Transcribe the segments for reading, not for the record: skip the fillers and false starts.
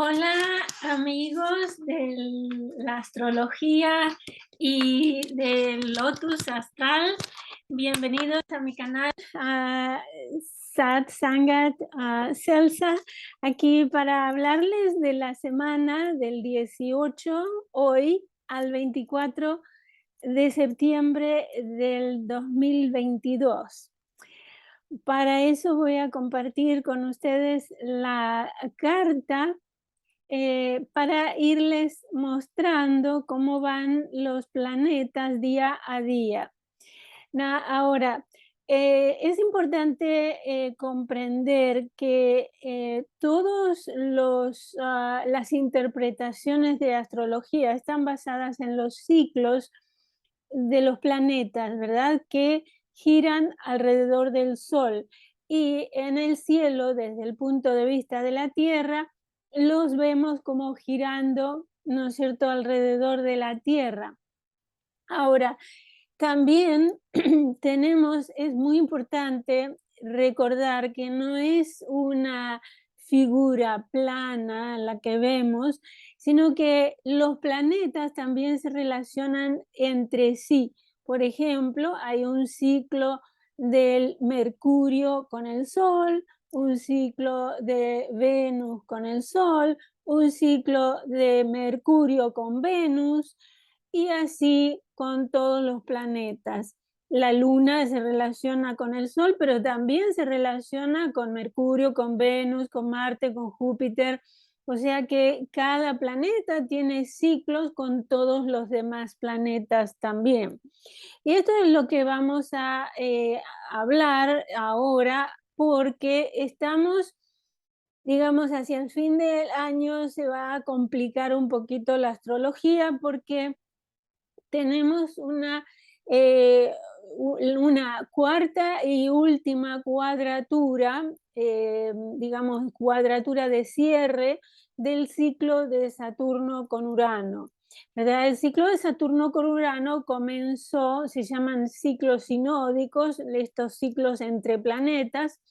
Hola amigos de la astrología y del Lotus Astral, bienvenidos a mi canal Sat Sangat Celsa, aquí para hablarles de la semana del 18 hoy al 24 de septiembre del 2022. Para eso voy a compartir con ustedes la carta para irles mostrando cómo van los planetas día a día. Ahora, es importante comprender que todas las interpretaciones de astrología están basadas en los ciclos de los planetas, ¿verdad? Que giran alrededor del Sol. Y en el cielo, desde el punto de vista de la Tierra, los vemos como girando, ¿no es cierto?, alrededor de la Tierra. Ahora, también es muy importante recordar que no es una figura plana la que vemos, sino que los planetas también se relacionan entre sí. Por ejemplo, hay un ciclo del Mercurio con el Sol, un ciclo de Venus con el Sol, un ciclo de Mercurio con Venus, y así con todos los planetas. La Luna se relaciona con el Sol, pero también se relaciona con Mercurio, con Venus, con Marte, con Júpiter. O sea que cada planeta tiene ciclos con todos los demás planetas también. Y esto es lo que vamos a hablar ahora, porque estamos, digamos, hacia el fin del año se va a complicar un poquito la astrología, porque tenemos eh, una cuarta y última cuadratura, digamos, cuadratura de cierre del ciclo de Saturno con Urano, ¿verdad? El ciclo de Saturno con Urano comenzó, se llaman ciclos sinódicos, estos ciclos entre planetas.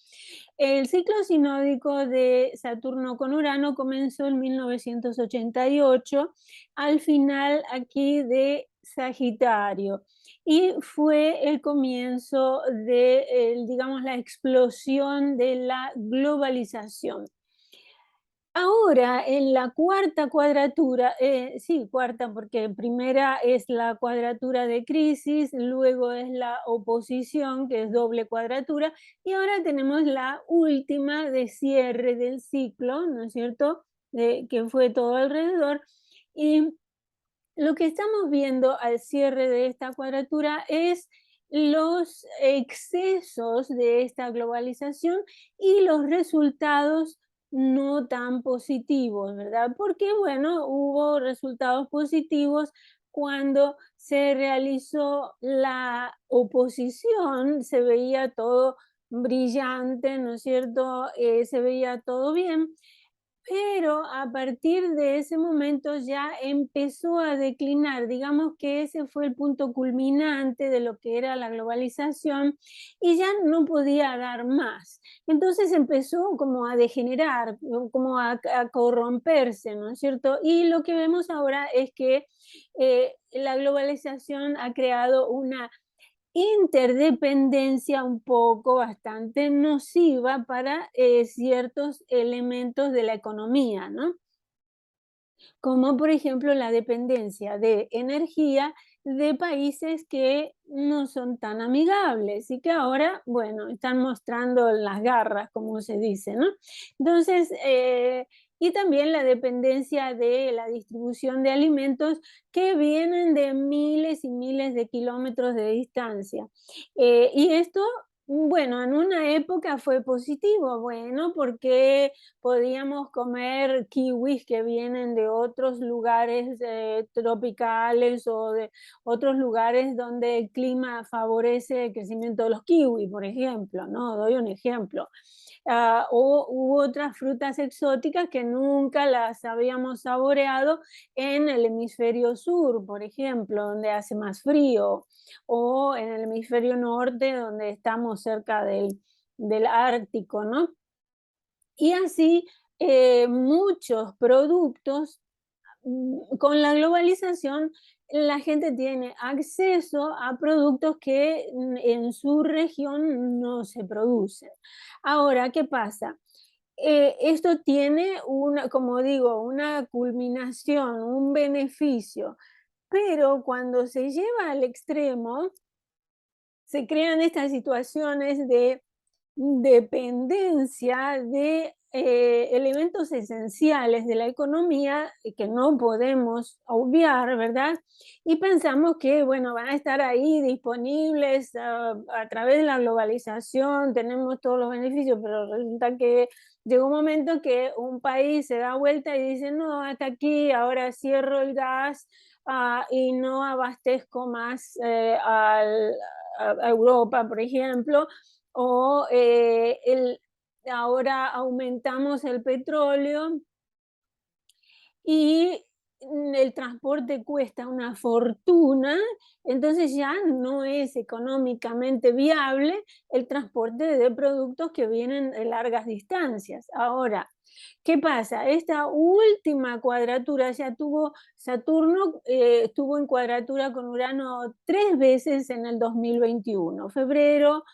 El ciclo sinódico de Saturno con Urano comenzó en 1988, al final aquí de Sagitario, y fue el comienzo de, digamos, la explosión de la globalización. Ahora, en la cuarta cuadratura, sí, cuarta, porque primera es la cuadratura de crisis, luego es la oposición, que es doble cuadratura, y ahora tenemos la última de cierre del ciclo, ¿no es cierto?, que fue todo alrededor. Y lo que estamos viendo al cierre de esta cuadratura es los excesos de esta globalización y los resultados no tan positivos, ¿verdad? Porque, bueno, hubo resultados positivos cuando se realizó la oposición, se veía todo brillante, ¿no es cierto? Se veía todo bien, pero a partir de ese momento ya empezó a declinar. Digamos que ese fue el punto culminante de lo que era la globalización y ya no podía dar más. Entonces empezó como a degenerar, como a corromperse, ¿no es cierto? Y lo que vemos ahora es que la globalización ha creado una interdependencia un poco bastante nociva para ciertos elementos de la economía, ¿no? Como por ejemplo la dependencia de energía de países que no son tan amigables y que ahora, bueno, están mostrando las garras, como se dice, ¿no? Entonces, y también la dependencia de la distribución de alimentos que vienen de miles y miles de kilómetros de distancia. Y esto, bueno, en una época fue positivo, bueno, porque podíamos comer kiwis que vienen de otros lugares tropicales o de otros lugares donde el clima favorece el crecimiento de los kiwis, por ejemplo, ¿no? Doy un ejemplo. O hubo otras frutas exóticas que nunca las habíamos saboreado en el hemisferio sur, por ejemplo, donde hace más frío, o en el hemisferio norte, donde estamos cerca del Ártico, ¿no? Y así muchos productos, con la globalización, la gente tiene acceso a productos que en su región no se producen. Ahora, ¿qué pasa? Esto tiene una, como digo, una culminación, un beneficio, pero cuando se lleva al extremo, se crean estas situaciones de dependencia de elementos esenciales de la economía que no podemos obviar, ¿verdad? Y pensamos que, bueno, van a estar ahí disponibles a través de la globalización, tenemos todos los beneficios, pero resulta que llega un momento que un país se da vuelta y dice, no, hasta aquí, ahora cierro el gas y no abastezco más a Europa, por ejemplo, o ahora aumentamos el petróleo y el transporte cuesta una fortuna, entonces ya no es económicamente viable el transporte de productos que vienen de largas distancias. Ahora, ¿qué pasa? Esta última cuadratura ya tuvo, Saturno estuvo en cuadratura con Urano 3 veces en el 2021, febrero,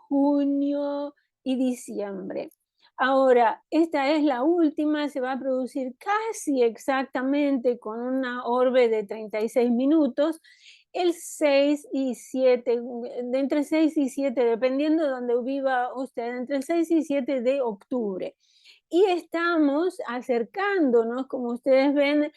junio y diciembre. Ahora, esta es la última, se va a producir casi exactamente con una orbe de 36 minutos, el 6 y 7, de entre 6 y 7, dependiendo de donde viva usted, entre el 6 y 7 de octubre. Y estamos acercándonos, como ustedes ven,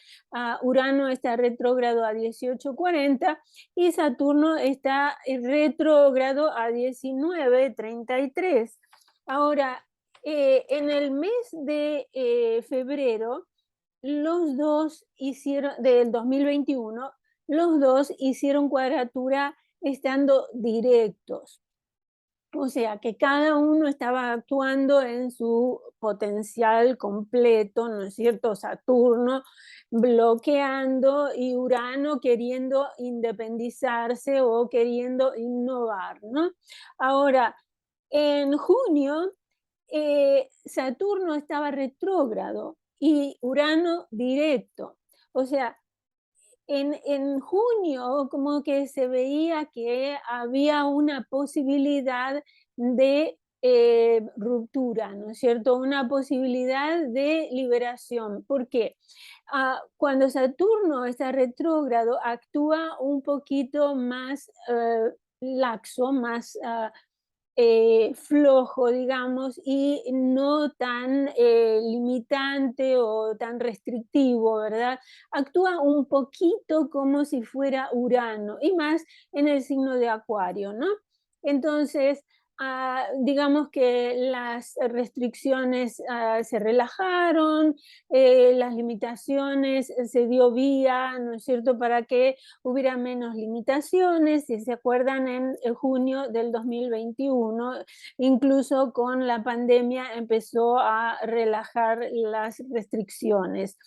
Urano está retrógrado a 18:40 y Saturno está retrógrado a 19:33. Ahora, en el mes de febrero, los dos hicieron, del 2021, los dos hicieron cuadratura estando directos. O sea, que cada uno estaba actuando en su potencial completo, ¿no es cierto? Saturno bloqueando y Urano queriendo independizarse o queriendo innovar, ¿no? Ahora, en junio, Saturno estaba retrógrado y Urano directo. O sea, en junio como que se veía que había una posibilidad de ruptura, ¿no es cierto? Una posibilidad de liberación. ¿Por qué? Cuando Saturno está retrógrado, actúa un poquito más laxo, más flojo, digamos, y no tan limitante o tan restrictivo, ¿verdad? Actúa un poquito como si fuera Urano y más en el signo de Acuario, ¿no? Entonces, digamos que las restricciones se relajaron, las limitaciones se dio vía, ¿no es cierto?, para que hubiera menos limitaciones, si se acuerdan, en junio del 2021, incluso con la pandemia empezó a relajar las restricciones.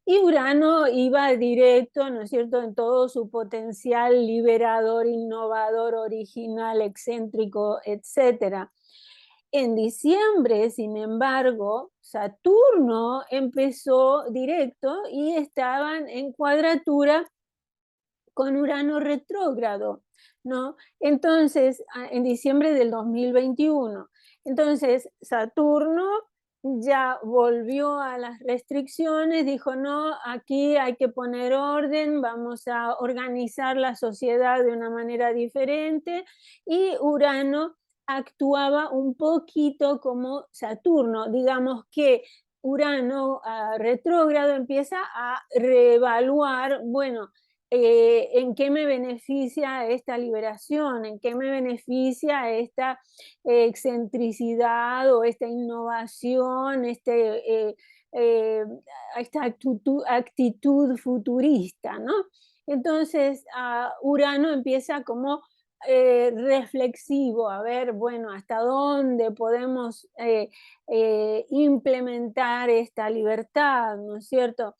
Y Urano iba directo, ¿no es cierto?, en todo su potencial liberador, innovador, original, excéntrico, etc. En diciembre, sin embargo, Saturno empezó directo y estaban en cuadratura con Urano retrógrado, ¿no? Entonces, en diciembre del 2021. Entonces, Saturno ya volvió a las restricciones, dijo, no, aquí hay que poner orden, vamos a organizar la sociedad de una manera diferente, y Urano actuaba un poquito como Saturno, digamos que Urano retrógrado empieza a reevaluar, bueno, en qué me beneficia esta liberación, en qué me beneficia esta excentricidad o esta innovación, eh, esta actitud futurista, ¿no? Entonces, Urano empieza como reflexivo, a ver, bueno, hasta dónde podemos implementar esta libertad, ¿no es cierto?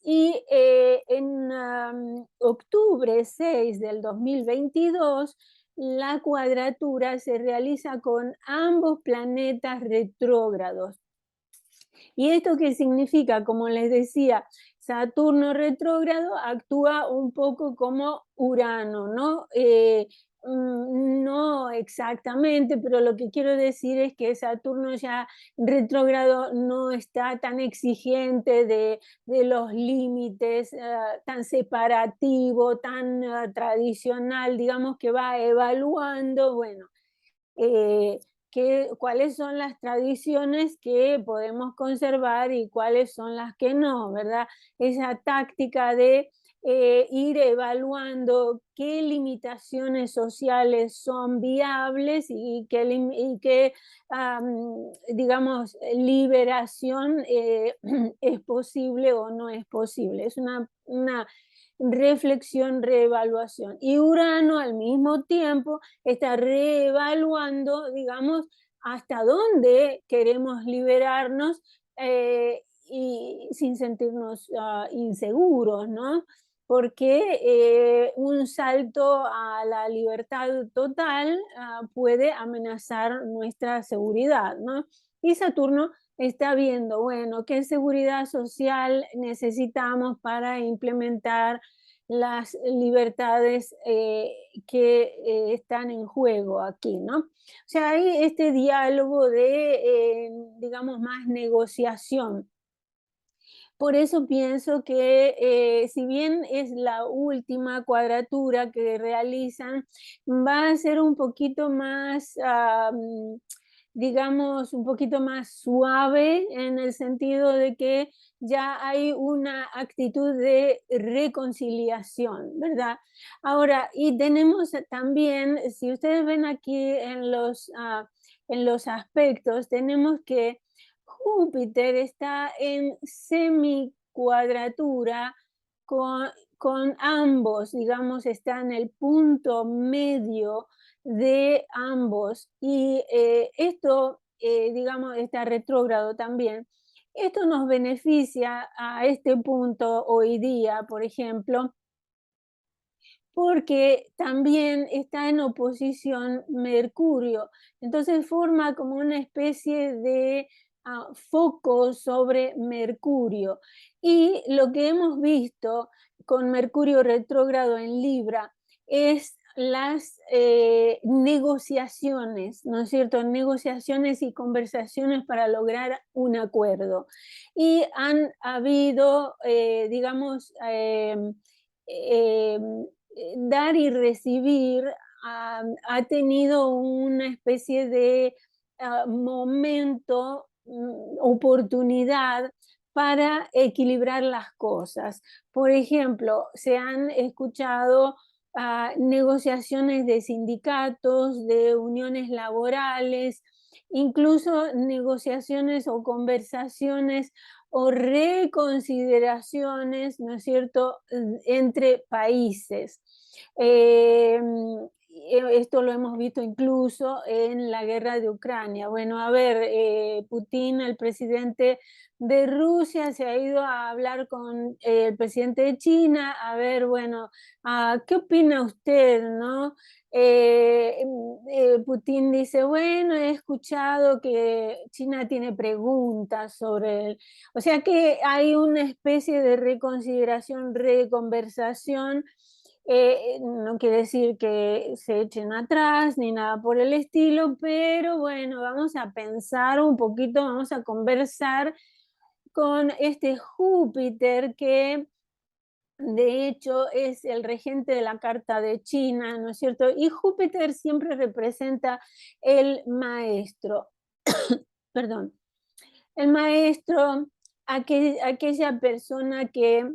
Y en octubre 6 del 2022, la cuadratura se realiza con ambos planetas retrógrados. ¿Y esto qué significa? Como les decía, Saturno retrógrado actúa un poco como Urano, ¿no? No exactamente, pero lo que quiero decir es que Saturno ya retrógrado no está tan exigente de los límites, tan separativo, tan tradicional, digamos que va evaluando, bueno, eh, cuáles son las tradiciones que podemos conservar y cuáles son las que no, ¿verdad? Esa táctica de ir evaluando qué limitaciones sociales son viables y qué digamos, liberación es posible o no es posible. Es una reflexión, reevaluación. Y Urano al mismo tiempo está reevaluando, digamos, hasta dónde queremos liberarnos y sin sentirnos inseguros, ¿no? Porque un salto a la libertad total puede amenazar nuestra seguridad, ¿no? Y Saturno está viendo, bueno, qué seguridad social necesitamos para implementar las libertades que están en juego aquí, ¿no? O sea, hay este diálogo de, digamos, más negociación. Por eso pienso que si bien es la última cuadratura que realizan, va a ser un poquito más, digamos, un poquito más suave en el sentido de que ya hay una actitud de reconciliación, ¿verdad? Ahora, y tenemos también, si ustedes ven aquí en los aspectos, tenemos que Júpiter está en semicuadratura con, con ambos, digamos, está en el punto medio de ambos y esto, digamos, está retrógrado también. Esto nos beneficia a este punto hoy día, por ejemplo, porque también está en oposición Mercurio. Entonces forma como una especie de foco sobre Mercurio. Y lo que hemos visto con Mercurio retrógrado en Libra es las negociaciones, ¿no es cierto? Negociaciones y conversaciones para lograr un acuerdo. Y han habido, digamos, eh, dar y recibir ha tenido una especie de momento, oportunidad para equilibrar las cosas. Por ejemplo, se han escuchado negociaciones de sindicatos, de uniones laborales, incluso negociaciones o conversaciones o reconsideraciones, ¿no es cierto?, entre países. Eh, Esto lo hemos visto incluso en la guerra de Ucrania. Bueno, a ver, Putin, el presidente de Rusia, se ha ido a hablar con el presidente de China, a ver, bueno, ¿qué opina usted, no? Putin dice, bueno, he escuchado que China tiene preguntas sobre el... O sea que hay una especie de reconsideración, reconversación. No quiere decir que se echen atrás ni nada por el estilo, pero bueno, vamos a pensar un poquito, vamos a conversar con este Júpiter que de hecho es el regente de la carta de China, ¿no es cierto? Y Júpiter siempre representa el maestro, perdón, el maestro, aquella persona que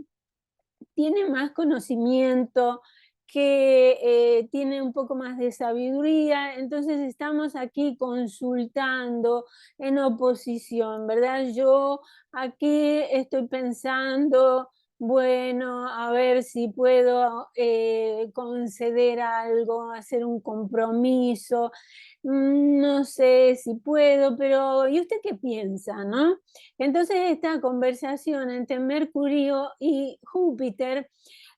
tiene más conocimiento, que tiene un poco más de sabiduría, entonces estamos aquí consultando en oposición, ¿verdad? Yo aquí estoy pensando, bueno, a ver si puedo conceder algo, hacer un compromiso, no sé si puedo, pero ¿y usted qué piensa, no? Entonces esta conversación entre Mercurio y Júpiter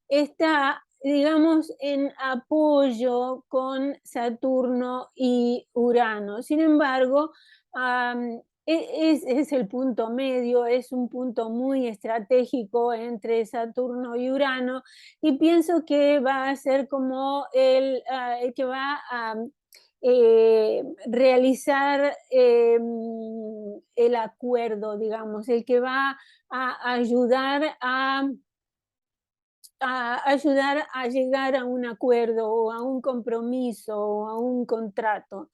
está, digamos, en apoyo con Saturno y Urano. Sin embargo, es el punto medio, es un punto muy estratégico entre Saturno y Urano, y pienso que va a ser como el que va a realizar el acuerdo, digamos, el que va a ayudar ayudar a llegar a un acuerdo o a un compromiso o a un contrato.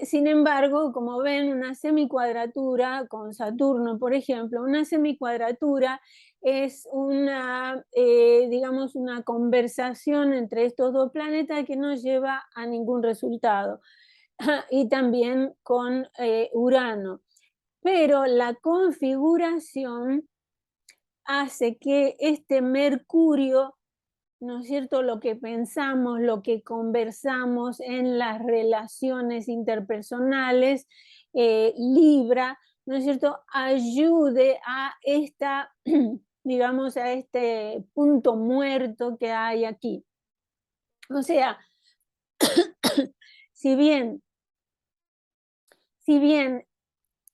Sin embargo, como ven, una semicuadratura con Saturno, por ejemplo, una semicuadratura es una, digamos, una conversación entre estos dos planetas que no lleva a ningún resultado. Y también con Urano. Pero la configuración hace que este Mercurio, ¿no es cierto?, lo que pensamos, lo que conversamos en las relaciones interpersonales, Libra, ¿no es cierto?, ayude a esta, digamos, a este punto muerto que hay aquí. O sea, si bien, si bien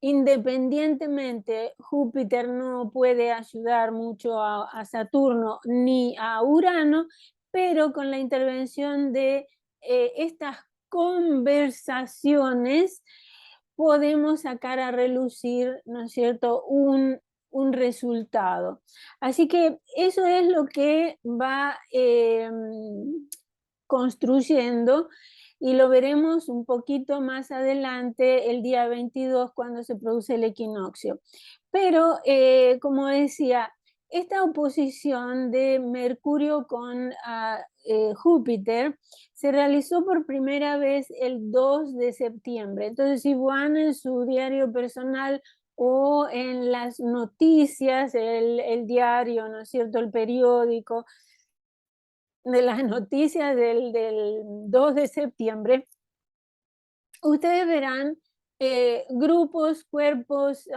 independientemente Júpiter no puede ayudar mucho a Saturno ni a Urano, pero con la intervención de estas conversaciones podemos sacar a relucir, ¿no es cierto?, un resultado. Así que eso es lo que va construyendo, y lo veremos un poquito más adelante, el día 22, cuando se produce el equinoccio. Pero, como decía, esta oposición de Mercurio con Júpiter se realizó por primera vez el 2 de septiembre. Entonces, si van en su diario personal o en las noticias, el diario, ¿no es cierto?, el periódico, de las noticias del 2 de septiembre, ustedes verán grupos, cuerpos,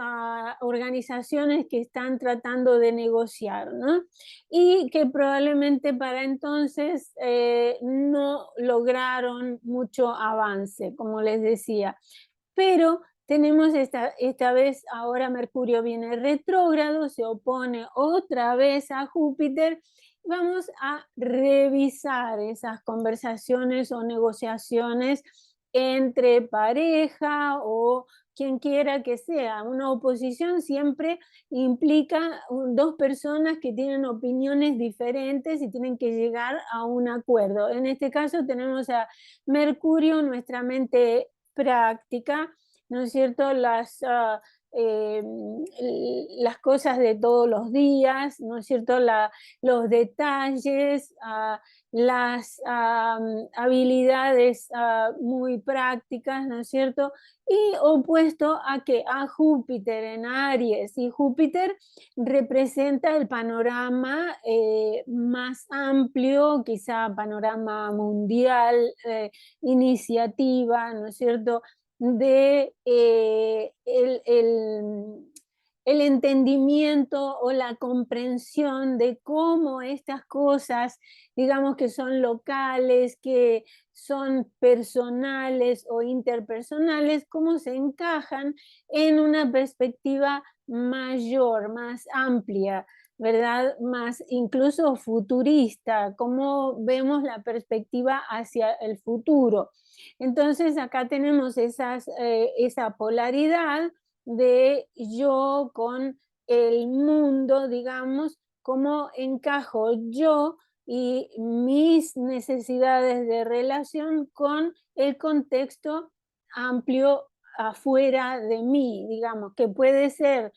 organizaciones que están tratando de negociar, ¿no? Y que probablemente para entonces no lograron mucho avance, como les decía. Pero tenemos esta vez, ahora Mercurio viene retrógrado, se opone otra vez a Júpiter. Vamos a revisar esas conversaciones o negociaciones entre pareja o quien quiera que sea. Una oposición siempre implica dos personas que tienen opiniones diferentes y tienen que llegar a un acuerdo. En este caso tenemos a Mercurio, nuestra mente práctica, ¿no es cierto? Las cosas de todos los días, ¿no es cierto? Los detalles, las habilidades muy prácticas, ¿no es cierto? Y opuesto a que a Júpiter en Aries, y Júpiter representa el panorama más amplio, quizá panorama mundial, iniciativa, ¿no es cierto?, de el entendimiento o la comprensión de cómo estas cosas, digamos, que son locales, que son personales o interpersonales, cómo se encajan en una perspectiva mayor, más amplia, ¿verdad? Más incluso futurista, cómo vemos la perspectiva hacia el futuro. Entonces acá tenemos esa polaridad de yo con el mundo, digamos, cómo encajo yo y mis necesidades de relación con el contexto amplio afuera de mí, digamos, que puede ser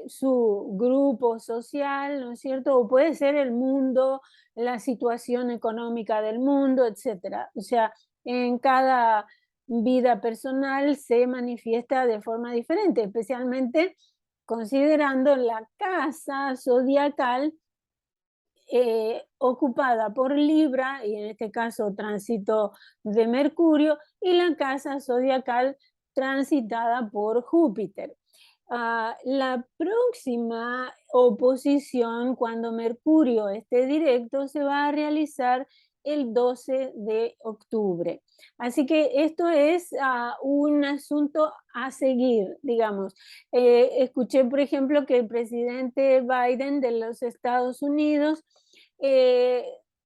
su grupo social, ¿no es cierto? O puede ser el mundo, la situación económica del mundo, etcétera. O sea, en cada vida personal se manifiesta de forma diferente, especialmente considerando la casa zodiacal ocupada por Libra, y en este caso tránsito de Mercurio, y la casa zodiacal transitada por Júpiter. La próxima oposición, cuando Mercurio esté directo, se va a realizar el 12 de octubre. Así que esto es un asunto a seguir, digamos. Escuché, por ejemplo, que el presidente Biden de los Estados Unidos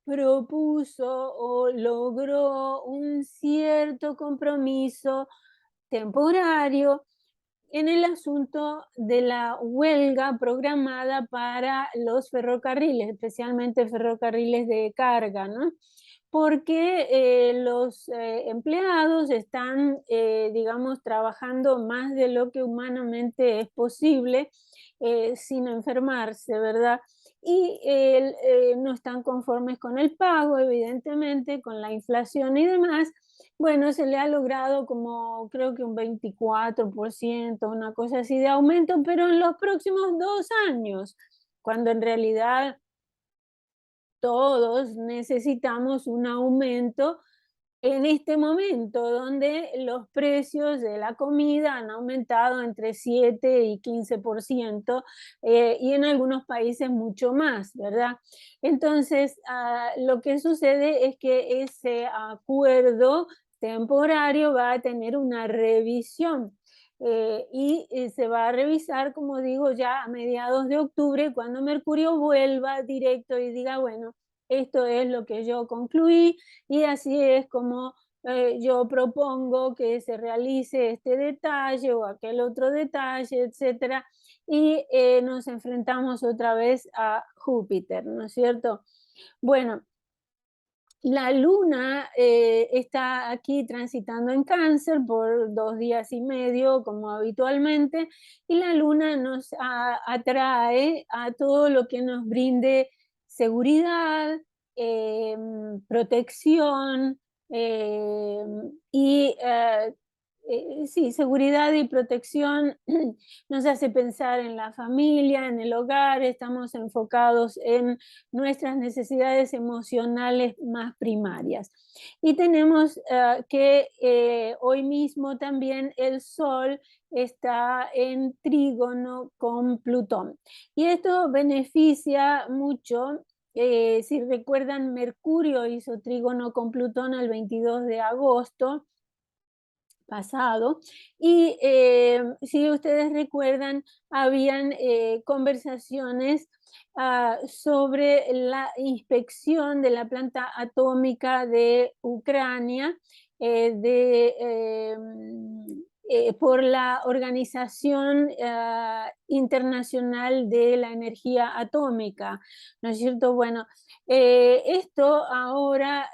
propuso o logró un cierto compromiso temporario en el asunto de la huelga programada para los ferrocarriles, especialmente ferrocarriles de carga, ¿no? Porque los empleados están, digamos, trabajando más de lo que humanamente es posible sin enfermarse, ¿verdad? Y no están conformes con el pago, evidentemente, con la inflación y demás. Bueno, se le ha logrado como creo que un 24%, una cosa así de aumento, pero en los próximos 2 años, cuando en realidad todos necesitamos un aumento en este momento, donde los precios de la comida han aumentado entre 7 y 15%, y en algunos países mucho más, ¿verdad? Entonces, lo que sucede es que ese acuerdo temporario va a tener una revisión. Se va a revisar, como digo, ya a mediados de octubre, cuando Mercurio vuelva directo y diga, bueno, esto es lo que yo concluí, y así es como yo propongo que se realice este detalle o aquel otro detalle, etcétera, y nos enfrentamos otra vez a Júpiter, ¿no es cierto? Bueno, la luna está aquí transitando en Cáncer por 2 días y medio, como habitualmente, y la luna nos atrae a todo lo que nos brinde seguridad, protección, y sí, seguridad y protección. Nos hace pensar en la familia, en el hogar, estamos enfocados en nuestras necesidades emocionales más primarias. Y tenemos que hoy mismo también el Sol está en trígono con Plutón. Y esto beneficia mucho. Si recuerdan, Mercurio hizo trígono con Plutón el 22 de agosto pasado, y si ustedes recuerdan, habían conversaciones sobre la inspección de la planta atómica de Ucrania, por la Organización Internacional de la Energía Atómica, ¿no es cierto? Bueno, esto ahora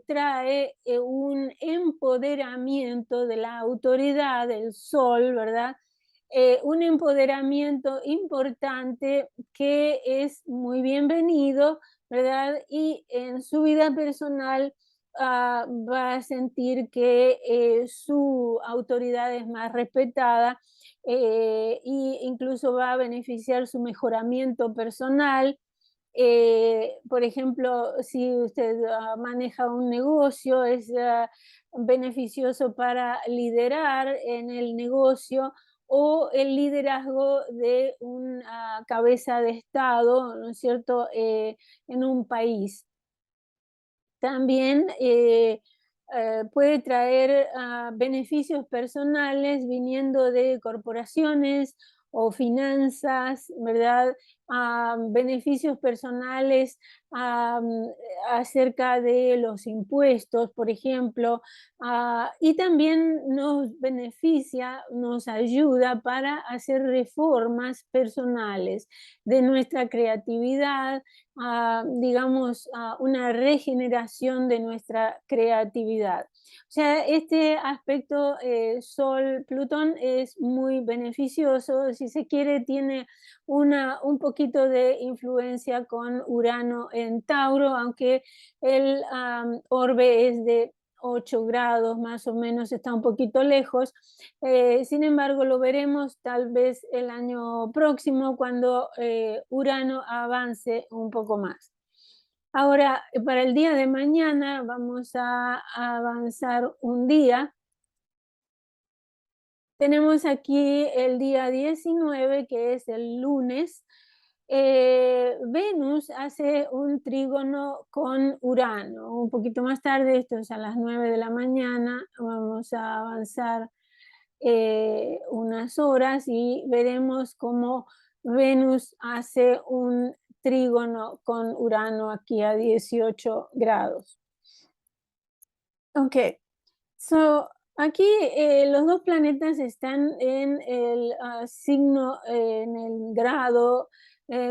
trae un empoderamiento de la autoridad del Sol, ¿verdad? Un empoderamiento importante que es muy bienvenido, ¿verdad? Y en su vida personal va a sentir que su autoridad es más respetada, e incluso va a beneficiar su mejoramiento personal. Por ejemplo, si usted maneja un negocio, es beneficioso para liderar en el negocio o el liderazgo de una cabeza de Estado, ¿no es cierto?, en un país. También puede traer beneficios personales viniendo de corporaciones o finanzas, ¿verdad? Beneficios personales acerca de los impuestos, por ejemplo, y también nos beneficia, nos ayuda para hacer reformas personales de nuestra creatividad, digamos, una regeneración de nuestra creatividad. O sea, este aspecto Sol-Plutón es muy beneficioso. Si se quiere, tiene un poquito de influencia con Urano en Tauro, aunque el orbe es de 8 grados más o menos, está un poquito lejos. Sin embargo, lo veremos tal vez el año próximo, cuando Urano avance un poco más. Ahora, para el día de mañana vamos a avanzar un día. Tenemos aquí el día 19, que es el lunes. Venus hace un trígono con Urano. Un poquito más tarde, esto es a las 9 de la mañana, vamos a avanzar unas horas y veremos cómo Venus hace un trígono con Urano aquí a 18 grados. Ok, so aquí los dos planetas están en el signo, en el grado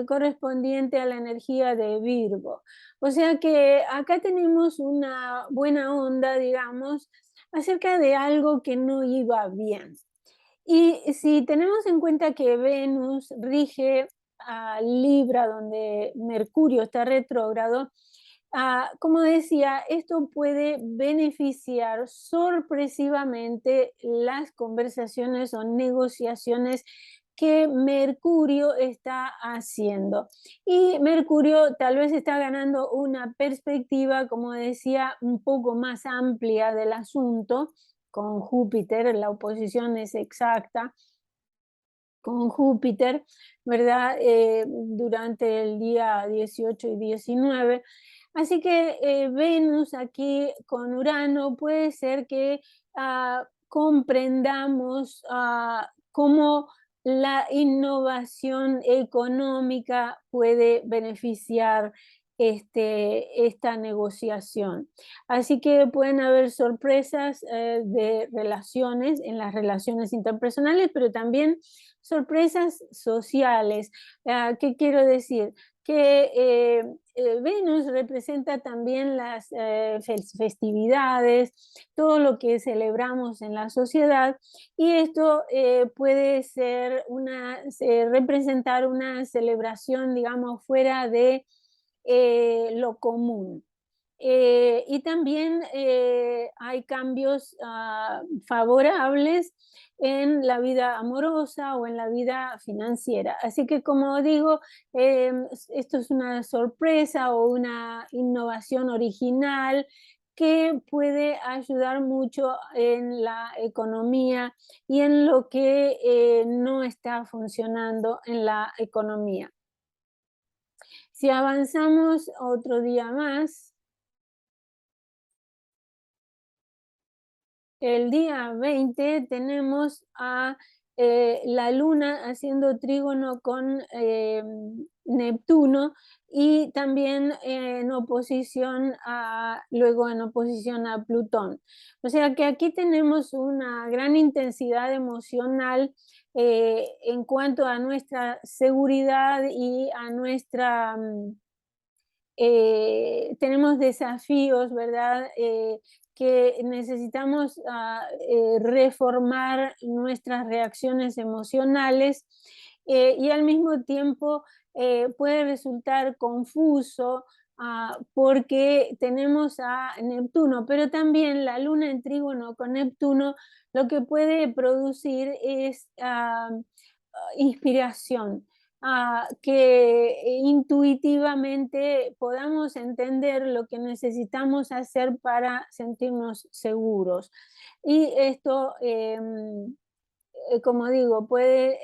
correspondiente a la energía de Virgo. O sea que acá tenemos una buena onda, digamos, acerca de algo que no iba bien. Y si tenemos en cuenta que Venus rige a Libra, donde Mercurio está retrógrado, como decía, esto puede beneficiar sorpresivamente las conversaciones o negociaciones que Mercurio está haciendo. Y Mercurio tal vez está ganando una perspectiva, como decía, un poco más amplia del asunto. Con Júpiter, la oposición es exacta con Júpiter, ¿verdad? Durante el día 18 y 19. Así que Venus aquí con Urano puede ser que comprendamos cómo la innovación económica puede beneficiar esta negociación. Así que pueden haber sorpresas de relaciones, en las relaciones interpersonales, pero también sorpresas sociales. ¿Qué quiero decir? Que Venus representa también las festividades, todo lo que celebramos en la sociedad, y esto puede ser representar una celebración, digamos, fuera de lo común. Y también hay cambios favorables en la vida amorosa o en la vida financiera. Así que, como digo, esto es una sorpresa o una innovación original que puede ayudar mucho en la economía y en lo que no está funcionando en la economía. Si avanzamos otro día más, el día 20 tenemos a la Luna haciendo trígono con Neptuno y también luego en oposición a Plutón. O sea que aquí tenemos una gran intensidad emocional en cuanto a nuestra seguridad y a nuestra... tenemos desafíos, ¿verdad? Que necesitamos reformar nuestras reacciones emocionales y al mismo tiempo puede resultar confuso porque tenemos a Neptuno, pero también la Luna en trígono con Neptuno lo que puede producir es inspiración, que intuitivamente podamos entender lo que necesitamos hacer para sentirnos seguros. Y esto, como digo, puede,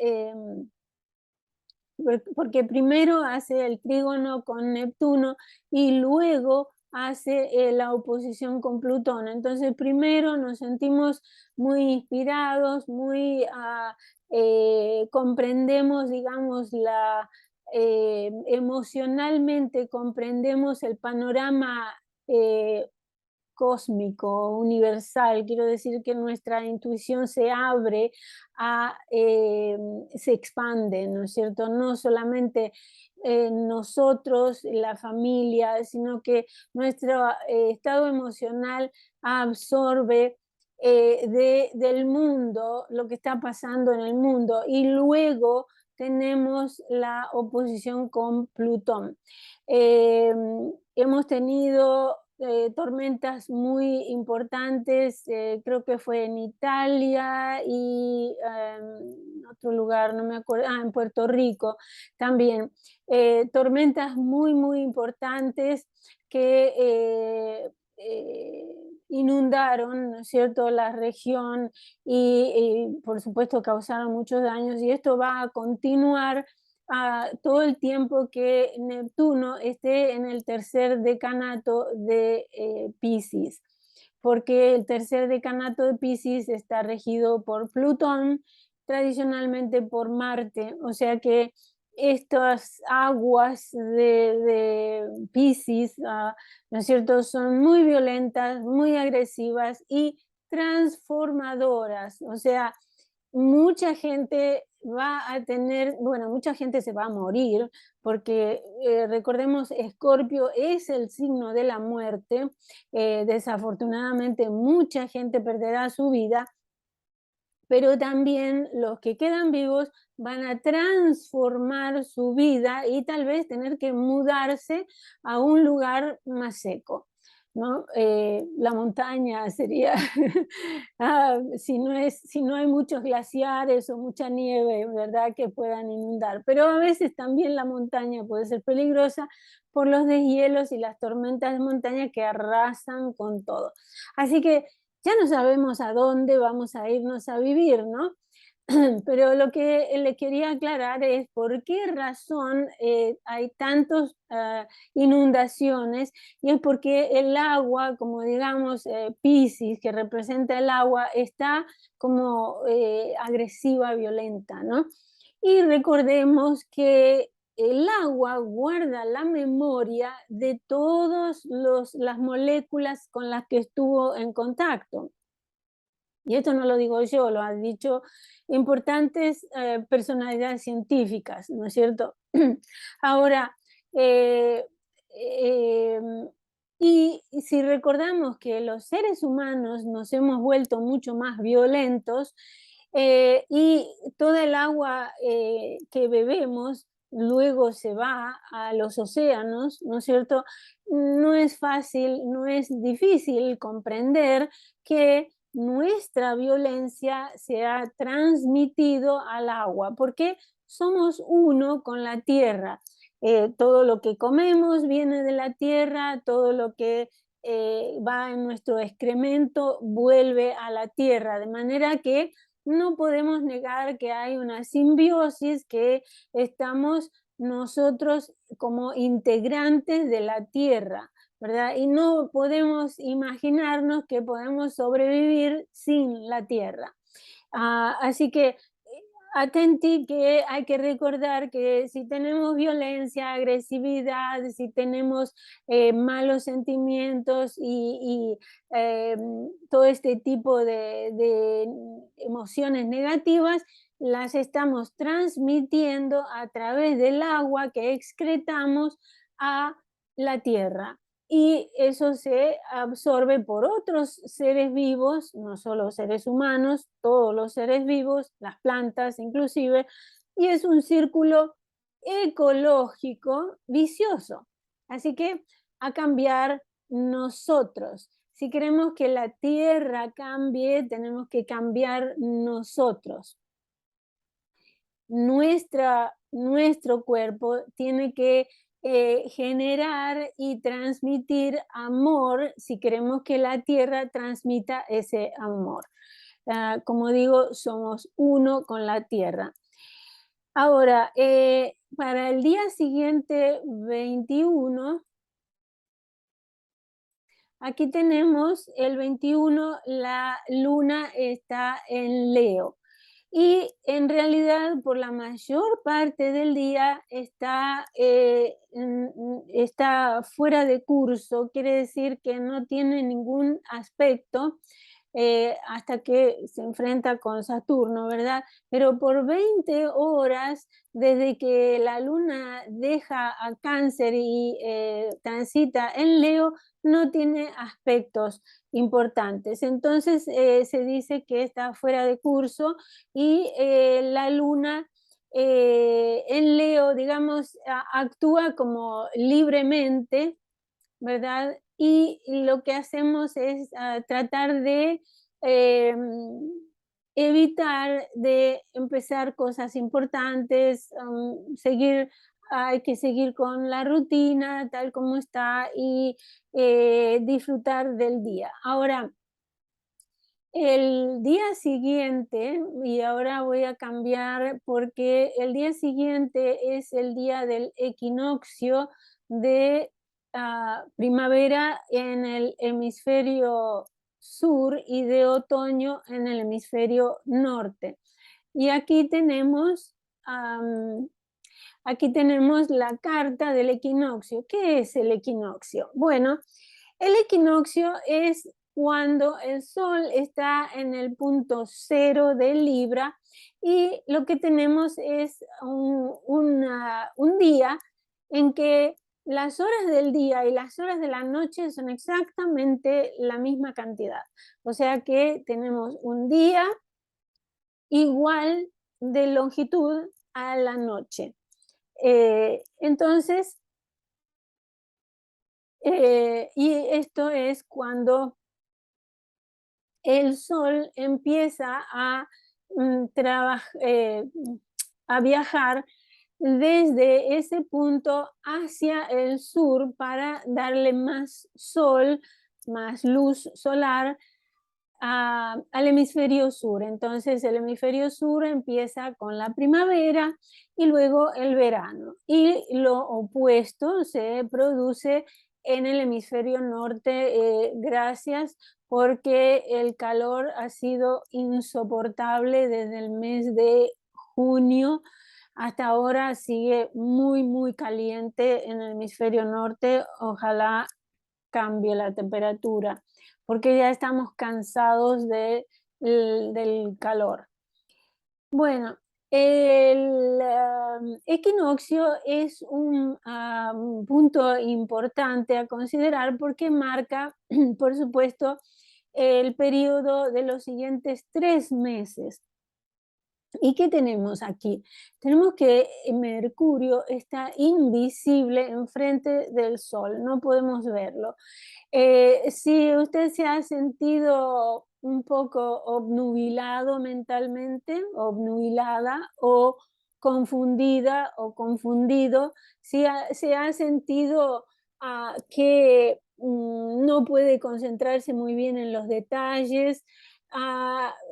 porque primero hace el trígono con Neptuno y luego hace la oposición con Plutón. Entonces primero nos sentimos muy inspirados, muy comprendemos, digamos, emocionalmente comprendemos el panorama cósmico, universal. Quiero decir que nuestra intuición se abre, se expande, ¿no es cierto? No solamente nosotros, la familia, sino que nuestro estado emocional absorbe del mundo, lo que está pasando en el mundo, y luego tenemos la oposición con Plutón. Hemos tenido tormentas muy importantes, creo que fue en Italia y en otro lugar, no me acuerdo, en Puerto Rico también. Tormentas muy, muy importantes que inundaron, ¿no es cierto?, la región y por supuesto causaron muchos daños, y esto va a continuar todo el tiempo que Neptuno esté en el tercer decanato de Piscis, porque el tercer decanato de Piscis está regido por Plutón, tradicionalmente por Marte, o sea que estas aguas de Piscis, ¿no es cierto?, son muy violentas, muy agresivas y transformadoras, o sea, mucha gente va a tener, bueno, mucha gente se va a morir, porque recordemos, Escorpio es el signo de la muerte, desafortunadamente mucha gente perderá su vida, pero también los que quedan vivos van a transformar su vida y tal vez tener que mudarse a un lugar más seco, ¿no? La montaña sería, si no hay muchos glaciares o mucha nieve, ¿verdad?, que puedan inundar. Pero a veces también la montaña puede ser peligrosa por los deshielos y las tormentas de montaña que arrasan con todo. Así que ya no sabemos a dónde vamos a irnos a vivir, ¿no? Pero lo que le quería aclarar es por qué razón hay tantas inundaciones, y es porque el agua, como digamos, Piscis, que representa el agua, está como agresiva, violenta, ¿no? Y recordemos que el agua guarda la memoria de todas las moléculas con las que estuvo en contacto. Y esto no lo digo yo, lo han dicho importantes personalidades científicas, ¿no es cierto? Ahora, eh, eh, y si recordamos que los seres humanos nos hemos vuelto mucho más violentos, y toda el agua que bebemos luego se va a los océanos, ¿no es cierto? No es fácil, no es difícil comprender que nuestra violencia se ha transmitido al agua, porque somos uno con la tierra. Todo lo que comemos viene de la tierra, todo lo que va en nuestro excremento vuelve a la tierra, de manera que no podemos negar que hay una simbiosis, que estamos nosotros como integrantes de la tierra, ¿verdad? Y no podemos imaginarnos que podemos sobrevivir sin la tierra. Así que atenti, que hay que recordar que si tenemos violencia, agresividad, si tenemos malos sentimientos y todo este tipo de emociones negativas, las estamos transmitiendo a través del agua que excretamos a la tierra. Y eso se absorbe por otros seres vivos, no solo seres humanos, todos los seres vivos, las plantas inclusive, y es un círculo ecológico vicioso. Así que a cambiar nosotros. Si queremos que la tierra cambie, tenemos que cambiar nosotros. Nuestro cuerpo tiene que generar y transmitir amor si queremos que la tierra transmita ese amor. Como digo, somos uno con la tierra. Ahora, para el día siguiente, 21, aquí tenemos el 21, la luna está en Leo. Y en realidad, por la mayor parte del día está fuera de curso, quiere decir que no tiene ningún aspecto hasta que se enfrenta con Saturno, ¿verdad? Pero por 20 horas, desde que la luna deja a Cáncer y transita en Leo, no tiene aspectos importantes. Entonces se dice que está fuera de curso, y la luna en Leo, digamos, actúa como libremente, ¿verdad? Y lo que hacemos es tratar de evitar de empezar cosas importantes, hay que seguir con la rutina tal como está y disfrutar del día. Ahora, el día siguiente, y ahora voy a cambiar porque el día siguiente es el día del equinoccio de primavera en el hemisferio sur y de otoño en el hemisferio norte. Y aquí tenemos la carta del equinoccio. ¿Qué es el equinoccio? Bueno, el equinoccio es cuando el sol está en el punto cero de Libra y lo que tenemos es un día en que las horas del día y las horas de la noche son exactamente la misma cantidad. O sea que tenemos un día igual de longitud a la noche. Entonces, y esto es cuando el sol empieza a viajar desde ese punto hacia el sur para darle más sol, más luz solar al hemisferio sur. Entonces el hemisferio sur empieza con la primavera y luego el verano. Y lo opuesto se produce en el hemisferio norte, gracias porque el calor ha sido insoportable desde el mes de junio. Hasta ahora sigue muy, muy caliente en el hemisferio norte. Ojalá cambie la temperatura, porque ya estamos cansados del calor. Bueno, el equinoccio es un punto importante a considerar porque marca, por supuesto, el periodo de los siguientes 3 meses. ¿Y qué tenemos aquí? Tenemos que Mercurio está invisible enfrente del Sol, no podemos verlo. Si usted se ha sentido un poco obnubilado mentalmente, obnubilada o confundida o confundido, si se ha sentido que no puede concentrarse muy bien en los detalles,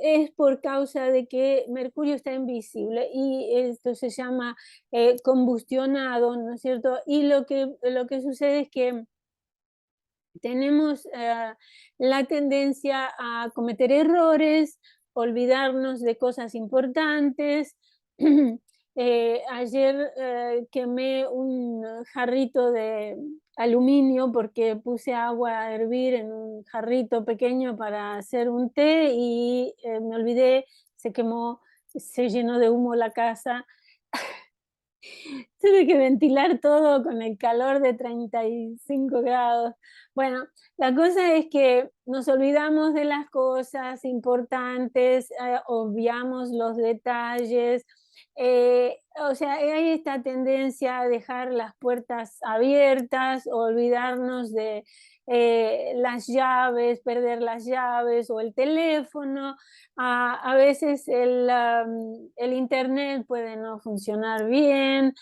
es por causa de que Mercurio está invisible y esto se llama combustionado, ¿no es cierto? Y lo que sucede es que tenemos la tendencia a cometer errores, olvidarnos de cosas importantes. Ayer quemé un jarrito de aluminio porque puse agua a hervir en un jarrito pequeño para hacer un té y me olvidé, se quemó, se llenó de humo la casa. Tuve que ventilar todo con el calor de 35 grados. Bueno, la cosa es que nos olvidamos de las cosas importantes, obviamos los detalles. O sea, hay esta tendencia a dejar las puertas abiertas, olvidarnos de las llaves, perder las llaves o el teléfono. A veces el internet puede no funcionar bien,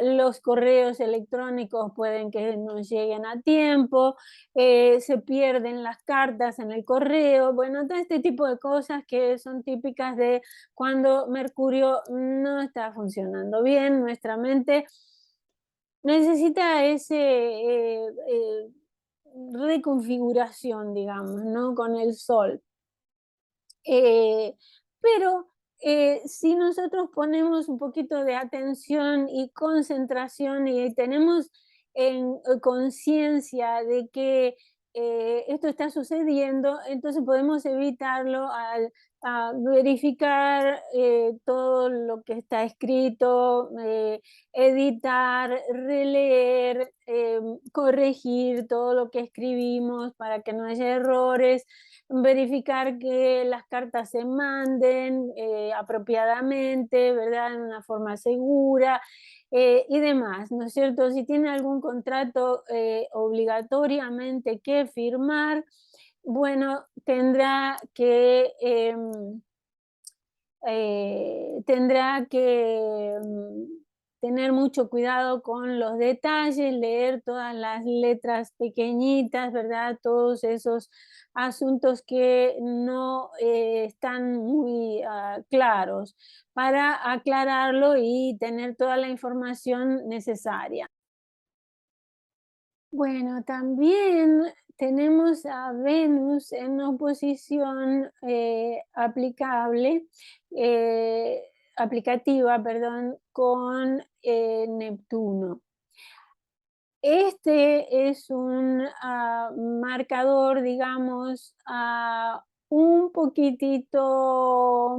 los correos electrónicos pueden que no lleguen a tiempo, se pierden las cartas en el correo, bueno, todo este tipo de cosas que son típicas de cuando Mercurio no está funcionando bien, nuestra mente necesita ese reconfiguración, digamos, ¿no? Con el sol. Eh, pero si nosotros ponemos un poquito de atención y concentración y tenemos en conciencia de que esto está sucediendo, entonces podemos evitarlo al a verificar todo lo que está escrito, editar, releer, corregir todo lo que escribimos para que no haya errores, verificar que las cartas se manden apropiadamente, ¿verdad? En una forma segura y demás, ¿no es cierto? Si tiene algún contrato obligatoriamente que firmar, bueno, tendrá que tener mucho cuidado con los detalles, leer todas las letras pequeñitas, ¿verdad? Todos esos asuntos que no están muy claros, para aclararlo y tener toda la información necesaria. Bueno, también tenemos a Venus en oposición eh, aplicativa, perdón, con Neptuno. Este es un marcador, digamos, un poquitito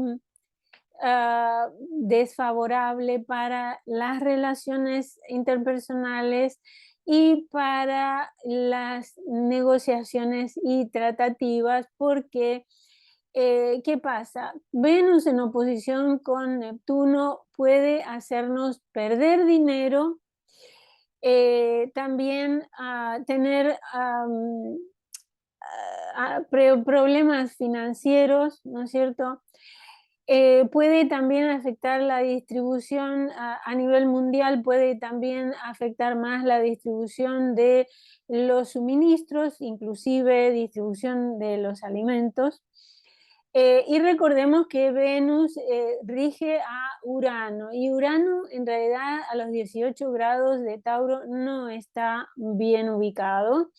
desfavorable para las relaciones interpersonales y para las negociaciones y tratativas, porque ¿qué pasa? Venus en oposición con Neptuno puede hacernos perder dinero, también tener problemas financieros, ¿no es cierto? Puede también afectar la distribución a nivel mundial, puede también afectar más la distribución de los suministros, inclusive distribución de los alimentos. Y recordemos que Venus rige a Urano, y Urano en realidad a los 18 grados de Tauro no está bien ubicado.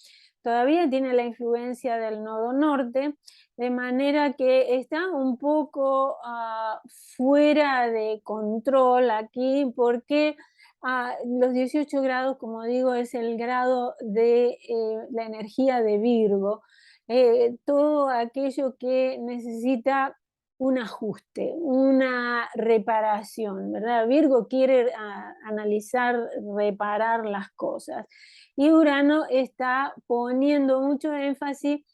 Todavía tiene la influencia del nodo norte, de manera que está un poco fuera de control aquí, porque los 18 grados, como digo, es el grado de la energía de Virgo. Todo aquello que necesita un ajuste, una reparación, ¿verdad? Virgo quiere analizar, reparar las cosas. Y Urano está poniendo mucho énfasis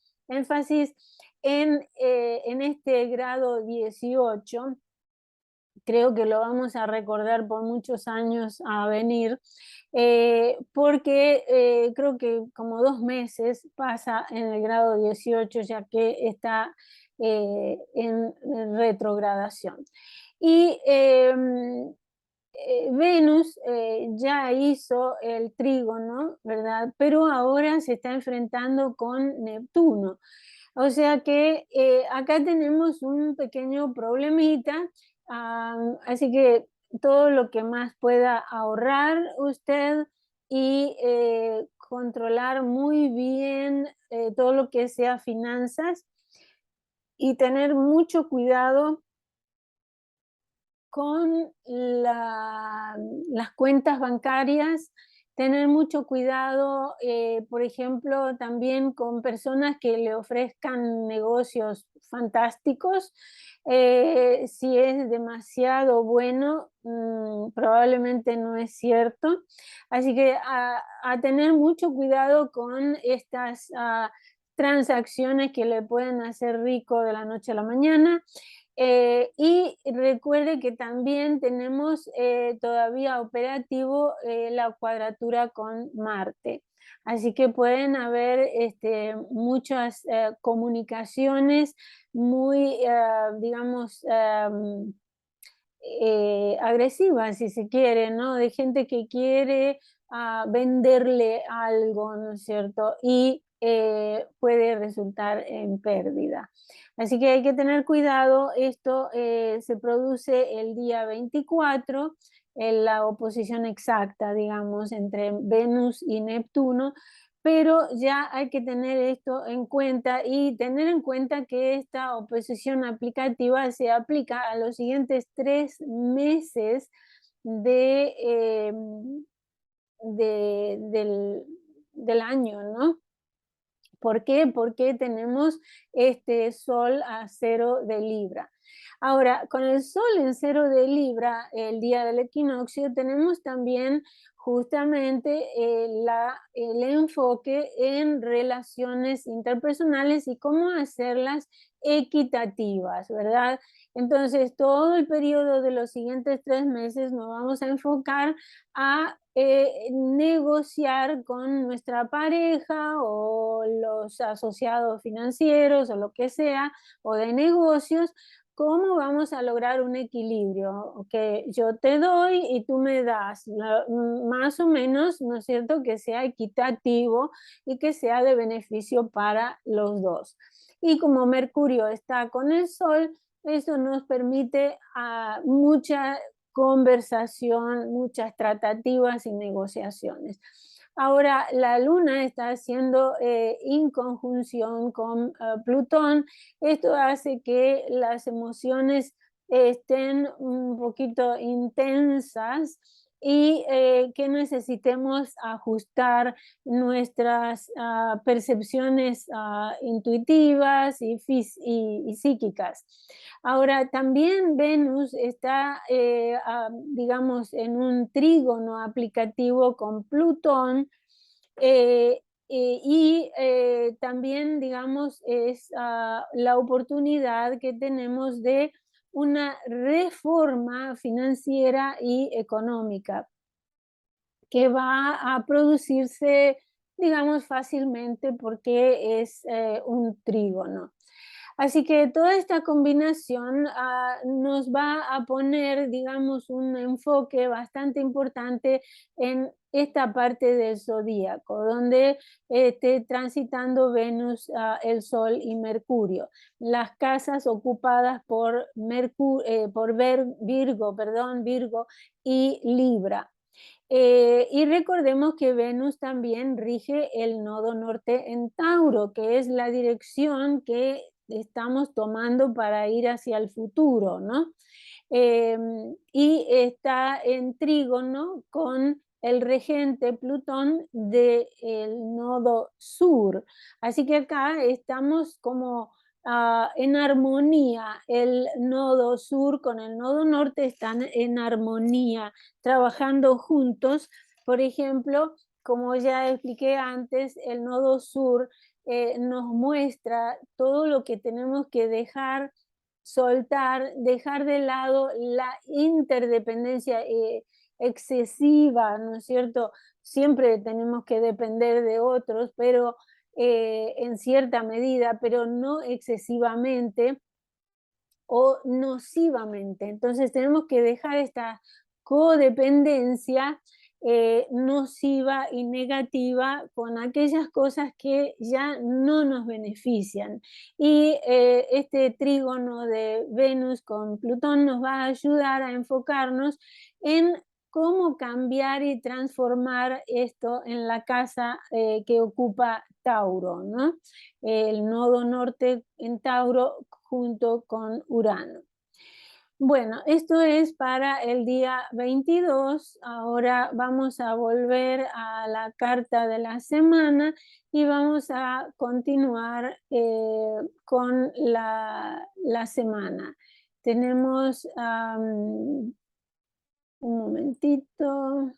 en este grado 18. Creo que lo vamos a recordar por muchos años a venir, porque creo que como 2 meses pasa en el grado 18, ya que está en retrogradación. Y Venus ya hizo el trígono, ¿verdad? Pero ahora se está enfrentando con Neptuno. O sea que acá tenemos un pequeño problemita, así que todo lo que más pueda ahorrar usted y controlar muy bien todo lo que sea finanzas y tener mucho cuidado con las cuentas bancarias, tener mucho cuidado, por ejemplo, también con personas que le ofrezcan negocios fantásticos. Si es demasiado bueno, probablemente no es cierto. Así que a tener mucho cuidado con estas transacciones que le pueden hacer rico de la noche a la mañana. Y recuerde que también tenemos todavía operativo la cuadratura con Marte. Así que pueden haber muchas comunicaciones muy, digamos, agresivas, si se quiere, ¿no? De gente que quiere venderle algo, ¿no es cierto? Y puede resultar en pérdida. Así que hay que tener cuidado. Esto se produce el día 24, en la oposición exacta, digamos, entre Venus y Neptuno, pero ya hay que tener esto en cuenta y tener en cuenta que esta oposición aplicativa se aplica a los siguientes 3 meses de, del año, ¿no? ¿Por qué? Porque tenemos este Sol a 0 de Libra. Ahora, con el Sol en 0 de Libra, el día del equinoccio, tenemos también justamente el enfoque en relaciones interpersonales y cómo hacerlas equitativas, ¿verdad? Entonces, todo el periodo de los siguientes 3 meses nos vamos a enfocar a negociar con nuestra pareja o los asociados financieros o lo que sea, o de negocios, ¿cómo vamos a lograr un equilibrio? Que yo te doy y tú me das, más o menos, ¿no es cierto?, que sea equitativo y que sea de beneficio para los dos. Y como Mercurio está con el Sol, eso nos permite mucha conversación, muchas tratativas y negociaciones. Ahora, la Luna está haciendo inconjunción con Plutón. Esto hace que las emociones estén un poquito intensas y que necesitemos ajustar nuestras percepciones intuitivas y psíquicas. Ahora, también Venus está, digamos, en un trígono aplicativo con Plutón, y también, digamos, es la oportunidad que tenemos de una reforma financiera y económica que va a producirse, digamos, fácilmente porque es un trígono. Así que toda esta combinación nos va a poner, digamos, un enfoque bastante importante en esta parte del zodíaco, donde esté transitando Venus, el Sol y Mercurio. Las casas ocupadas por Virgo, perdón, Virgo y Libra. Y recordemos que Venus también rige el nodo norte en Tauro, que es la dirección que estamos tomando para ir hacia el futuro, ¿no? Y está en trígono con el regente Plutón del nodo sur. Así que acá estamos como en armonía. El nodo sur con el nodo norte están en armonía, trabajando juntos. Por ejemplo, como ya expliqué antes, el nodo sur nos muestra todo lo que tenemos que dejar, soltar, dejar de lado la interdependencia excesiva, ¿no es cierto? Siempre tenemos que depender de otros, pero en cierta medida, pero no excesivamente o nocivamente. Entonces tenemos que dejar esta codependencia nociva y negativa con aquellas cosas que ya no nos benefician. Y este trígono de Venus con Plutón nos va a ayudar a enfocarnos en cómo cambiar y transformar esto en la casa que ocupa Tauro, ¿no? El nodo norte en Tauro junto con Urano. Bueno, esto es para el día 22. Ahora vamos a volver a la carta de la semana y vamos a continuar con la semana. Tenemos un momentito.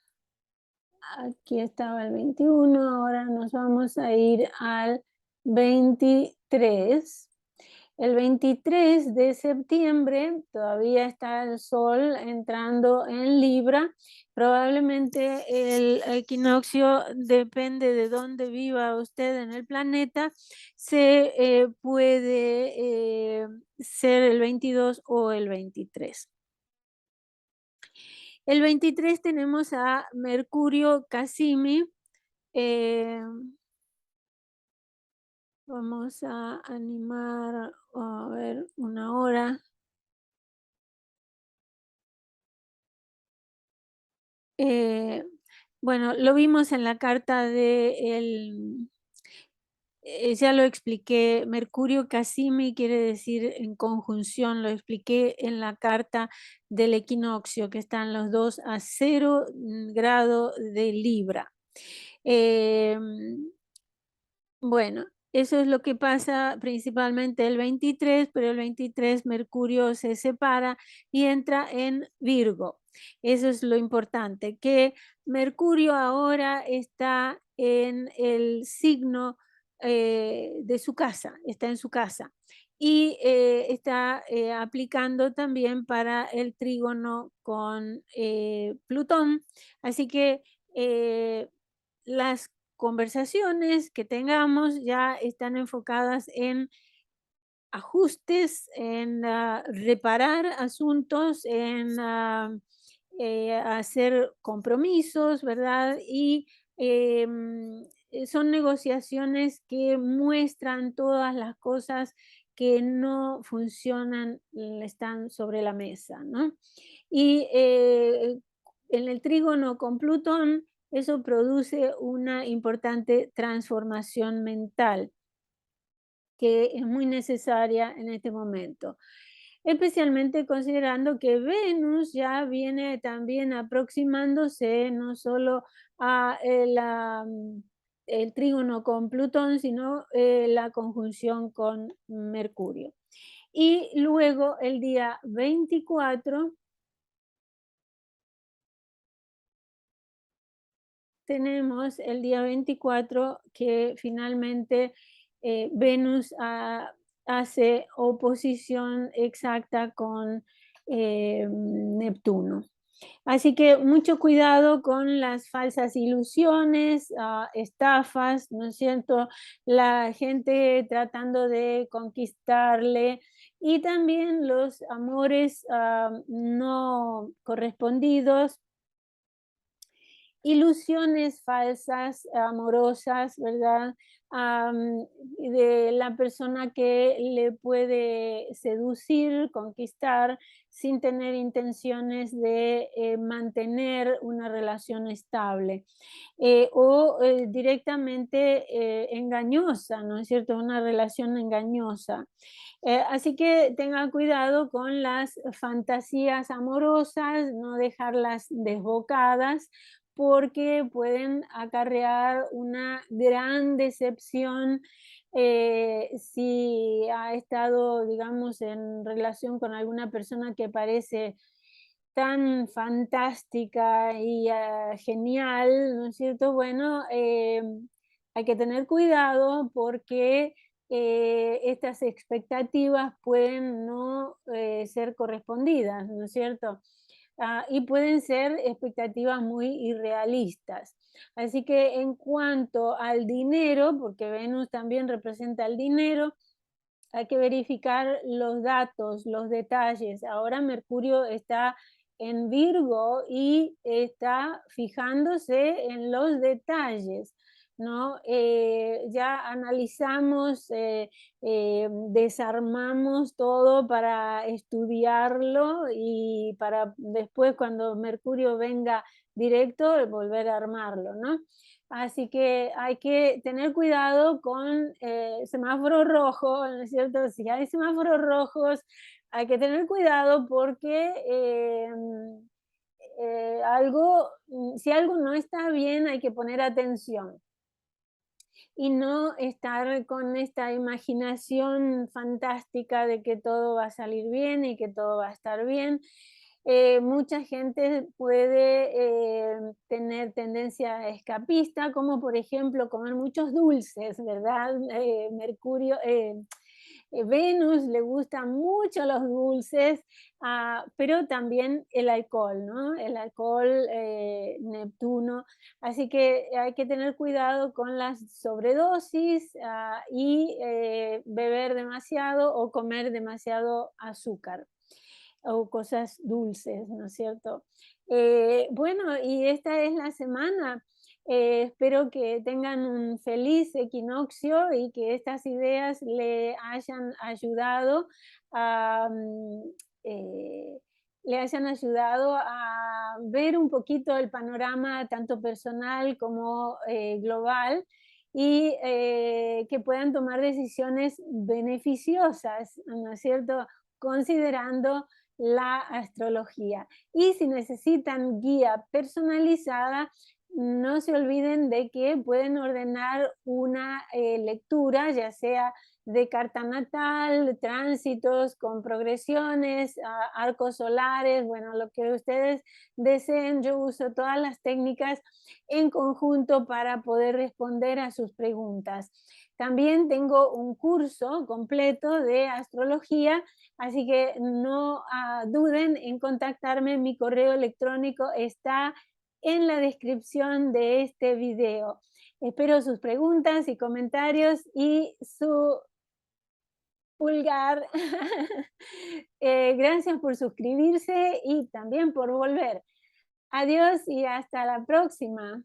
Aquí estaba el 21, ahora nos vamos a ir al 23. El 23 de septiembre todavía está el Sol entrando en Libra. Probablemente el equinoccio, depende de dónde viva usted en el planeta, se puede ser el 22 o el 23. El 23 tenemos a Mercurio Casimi. Vamos a animar a ver una hora. Bueno, lo vimos en la carta de ya lo expliqué. Mercurio Casimi quiere decir en conjunción, lo expliqué en la carta del equinoccio, que están los dos a 0 grado de Libra. Bueno, eso es lo que pasa principalmente el 23, pero el 23 Mercurio se separa y entra en Virgo. Eso es lo importante, que Mercurio ahora está en el signo de su casa, está en su casa y está aplicando también para el trígono con Plutón. Así que las conversaciones que tengamos ya están enfocadas en ajustes, en reparar asuntos, en hacer compromisos, ¿verdad? Y son negociaciones que muestran todas las cosas que no funcionan, están sobre la mesa, ¿no? Y en el trígono con Plutón, eso produce una importante transformación mental que es muy necesaria en este momento, especialmente considerando que Venus ya viene también aproximándose no solo a el trígono con Plutón, sino la conjunción con Mercurio. Y luego el día 24 tenemos el día 24 que finalmente Venus hace oposición exacta con Neptuno. Así que mucho cuidado con las falsas ilusiones, estafas, ¿no es cierto? La gente tratando de conquistarle y también los amores no correspondidos, ilusiones falsas, amorosas, ¿verdad? De la persona que le puede seducir, conquistar, sin tener intenciones de mantener una relación estable. O directamente engañosa, ¿no es cierto? Una relación engañosa. Así que tenga cuidado con las fantasías amorosas, no dejarlas desbocadas, porque pueden acarrear una gran decepción si ha estado, digamos, en relación con alguna persona que parece tan fantástica y genial, ¿no es cierto? Bueno, hay que tener cuidado porque estas expectativas pueden no ser correspondidas, ¿no es cierto? Y pueden ser expectativas muy irrealistas. Así que en cuanto al dinero, porque Venus también representa el dinero, hay que verificar los datos, los detalles. Ahora Mercurio está en Virgo y está fijándose en los detalles, ¿no? Ya analizamos, desarmamos todo para estudiarlo y para después cuando Mercurio venga directo volver a armarlo, ¿no? Así que hay que tener cuidado con semáforos rojos, ¿no es cierto? Si hay semáforos rojos, hay que tener cuidado porque si algo no está bien, hay que poner atención y no estar con esta imaginación fantástica de que todo va a salir bien y que todo va a estar bien. Mucha gente puede tener tendencia escapista, como por ejemplo comer muchos dulces, ¿verdad? Venus le gustan mucho los dulces, pero también el alcohol, ¿no? El alcohol, Neptuno. Así que hay que tener cuidado con las sobredosis y beber demasiado o comer demasiado azúcar o cosas dulces, ¿no es cierto? Bueno, y esta es la semana. Espero que tengan un feliz equinoccio y que estas ideas le hayan ayudado a, eh, le hayan ayudado a ver un poquito el panorama tanto personal como global y que puedan tomar decisiones beneficiosas, ¿no es cierto? Considerando la astrología. Y si necesitan guía personalizada, no se olviden de que pueden ordenar una lectura, ya sea de carta natal, tránsitos con progresiones, arcos solares, bueno, lo que ustedes deseen. Yo uso todas las técnicas en conjunto para poder responder a sus preguntas. También tengo un curso completo de astrología, así que no duden en contactarme. Mi correo electrónico está en la descripción de este video. Espero sus preguntas y comentarios y su pulgar. Gracias por suscribirse y también por volver. Adiós y hasta la próxima.